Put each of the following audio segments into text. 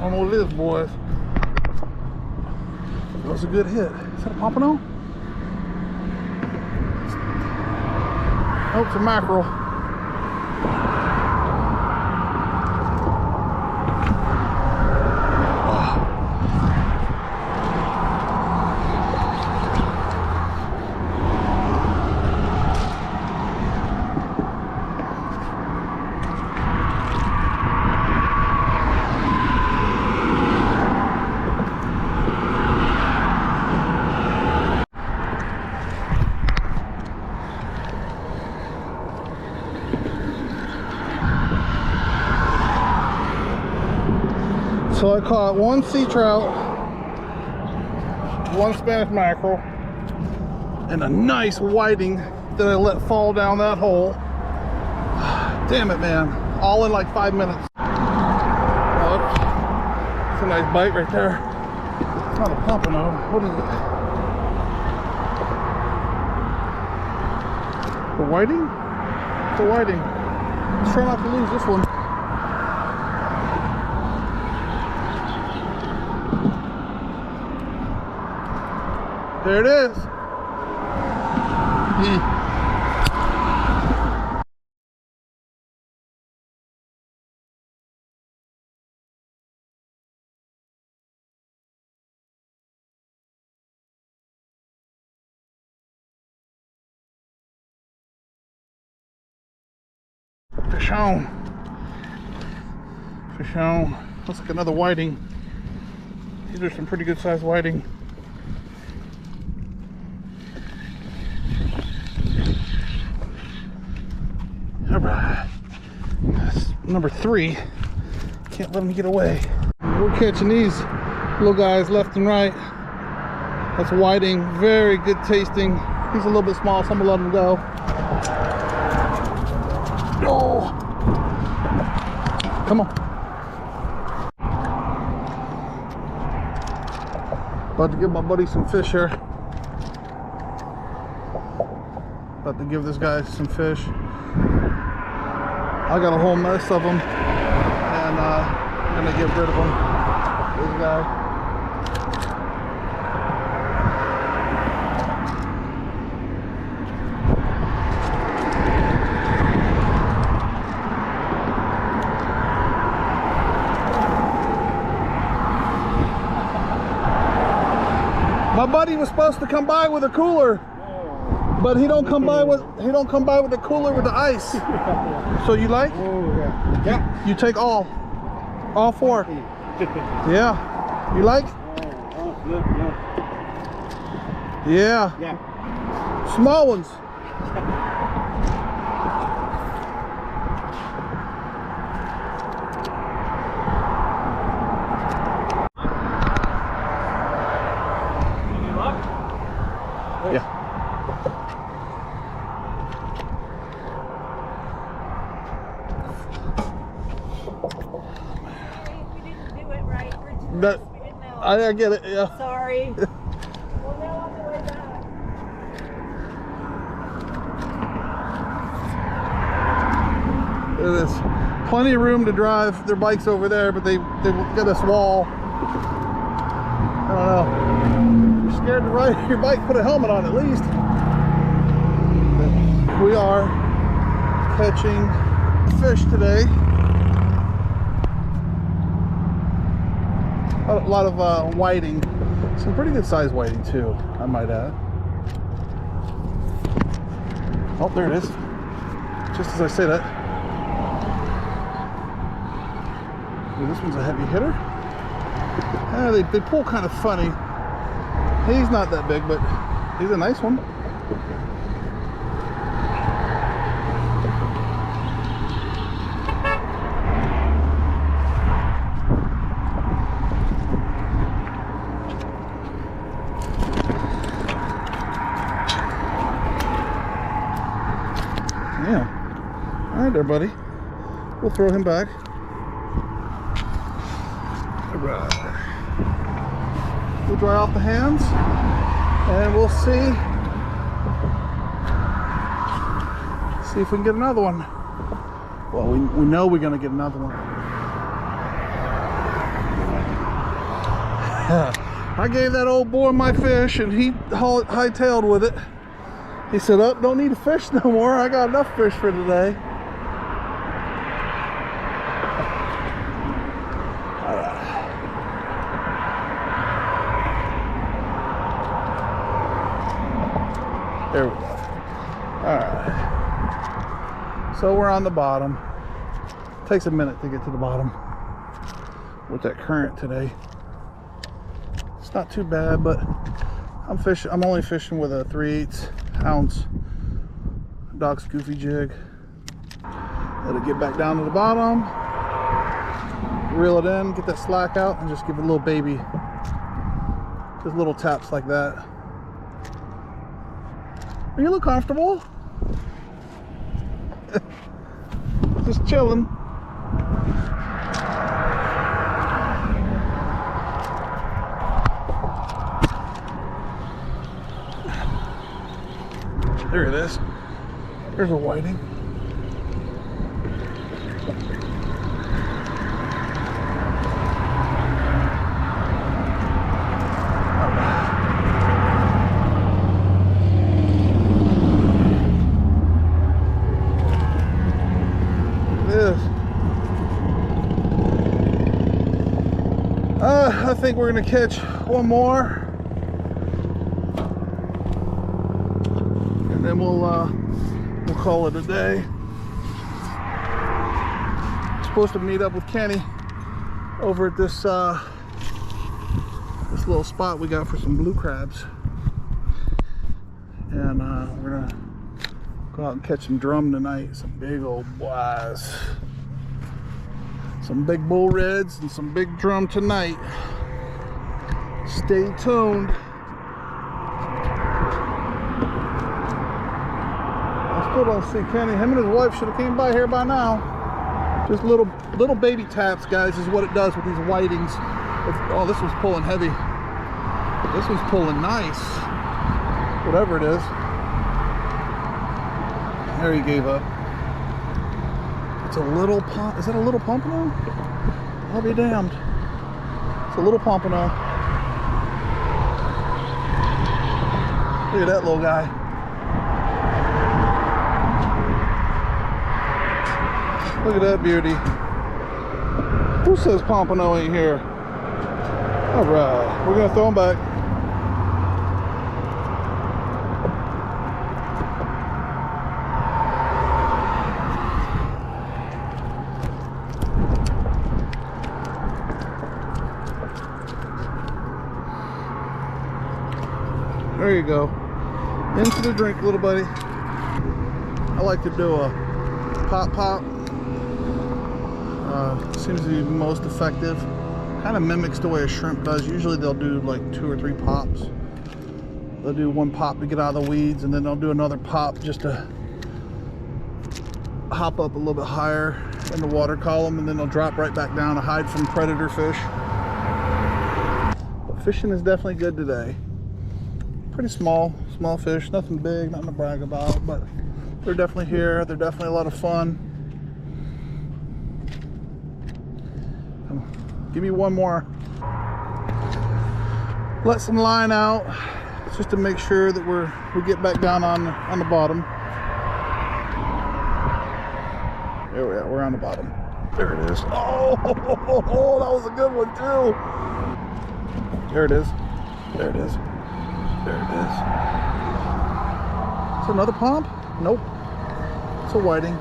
don't know what it is, boys. That was a good hit. Is that a pompano? Oh, it's a mackerel. So I caught one sea trout, one Spanish mackerel, and a nice whiting that I let fall down that hole. Damn it, man. All in like 5 minutes. Oh, that's a nice bite right there. It's not a pompano. What is it? A whiting? It's a whiting. Let's try not to lose this one. There it is. Fish on. Fish on. Looks like another whiting. These are some pretty good sized whiting. Alright, that's number 3. Can't let him get away. We're catching these little guys left and right. That's whiting, very good tasting. He's a little bit small, so I'm gonna let him go. Oh! Come on. About to give my buddy some fish here. About to give this guy some fish. I got a whole mess of them, and I'm gonna get rid of them. This guy. My buddy was supposed to come by with a cooler. But he don't come by with the cooler with the ice. So you like? Oh yeah. Yeah. You take all 4. Yeah. You like? Yeah. Yeah. Small ones. Yeah. That, I get it, yeah. Sorry. Well, now on the way back. There's plenty of room to drive their bikes over there, but they got this wall. I don't know. If you're scared to ride your bike, put a helmet on at least. But we are catching fish today. A lot of whiting, some pretty good sized whiting too, I might add. Oh, there it is. Just as I say that. Ooh, this one's a heavy hitter. They pull kind of funny. He's not that big, but he's a nice one. Yeah. All right there, buddy. We'll throw him back. All right. We'll dry off the hands, and we'll see if we can get another one. Well, we know we're gonna get another one. I gave that old boy my fish and he hightailed with it. He said, "Oh, don't need to fish no more. I got enough fish for today." All right. There we go. All right. So we're on the bottom. Takes a minute to get to the bottom with that current today. It's not too bad, but I'm only fishing with a 3/8 ounce Doc's Goofy jig. Let it get back down to the bottom, reel it in, get that slack out, and just give it a little baby, just little taps like that. You look comfortable. Just chilling. There it is. There's a whiting. I think we're gonna catch one more, and then we'll call it a day. Supposed to meet up with Kenny over at this this little spot we got for some blue crabs, and we're gonna go out and catch some drum tonight. Some big old boys. Some big bull reds and some big drum tonight. Stay tuned. I still don't see Kenny. Him and his wife should have came by here by now. Just little baby taps, guys, is what it does with these whitings. Oh, this was pulling heavy. This was pulling nice. Whatever it is. There he gave up. It's a little pump. Is that a little Pompano? I'll be damned. It's a little Pompano. Look at that little guy. Look at that beauty. Who says Pompano ain't here? All right, we're gonna throw him back. There you go. Into the drink, little buddy. I like to do a pop. Seems to be most effective. Kind of mimics the way a shrimp does. Usually they'll do like 2 or 3 pops. They'll do one pop to get out of the weeds, and then they'll do another pop just to hop up a little bit higher in the water column, and then they'll drop right back down to hide from predator fish. But fishing is definitely good today. Pretty small fish, nothing big, nothing to brag about, but they're definitely here. They're definitely a lot of fun. Give me one more. Let some line out just to make sure that we get back down on the bottom. There we are. We're on the bottom. There it is. Oh, that was a good one too. There it is. There it is. There it is. It's another pump? Nope. It's a whiting.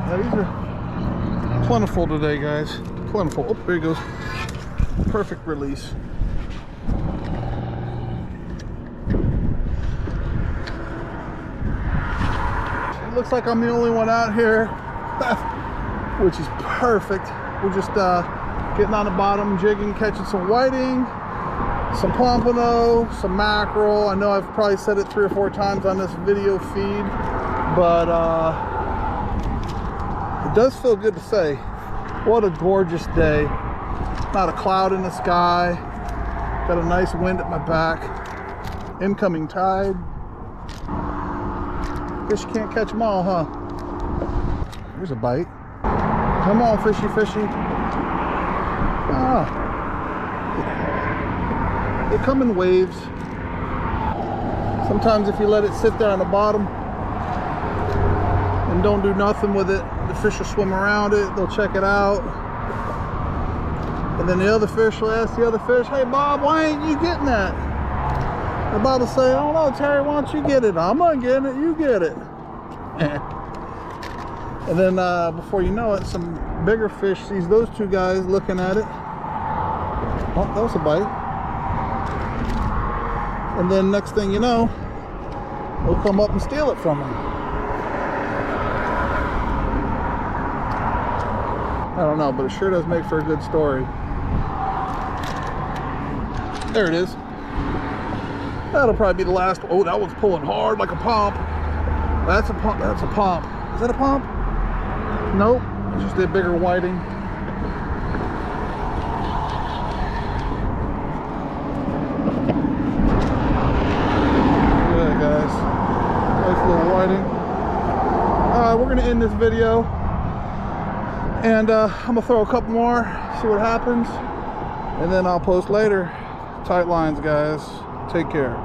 Yeah, these are plentiful today, guys. Plentiful. Oh, there he goes. Perfect release. It looks like I'm the only one out here, which is perfect. We're just getting on the bottom, jigging, catching some whiting, some pompano, some mackerel. I know I've probably said it 3 or 4 times on this video feed, but it does feel good to say. What a gorgeous day. Not a cloud in the sky. Got a nice wind at my back. Incoming tide. Guess you can't catch them all, huh? Here's a bite. Come on, fishy, fishy. Ah. They come in waves. Sometimes if you let it sit there on the bottom and don't do nothing with it, the fish will swim around it, they'll check it out. And then the other fish will ask the other fish, hey Bob, why ain't you getting that? And Bob will say, I don't know, Terry, why don't you get it? I'm not getting it, you get it. And then before you know it, some bigger fish sees those two guys looking at it. Oh, that was a bite. And then next thing you know, they'll come up and steal it from them. I don't know, but it sure does make for a good story. There it is. That'll probably be the last. Oh, that one's pulling hard like a pomp. That's a pomp. That's a pomp. Is that a pomp? Nope. It's just a bigger whiting. Look at that, guys. Nice little whiting. We're gonna end this video, and I'm gonna throw a couple more, see what happens, and then I'll post later. Tight lines, guys. Take care.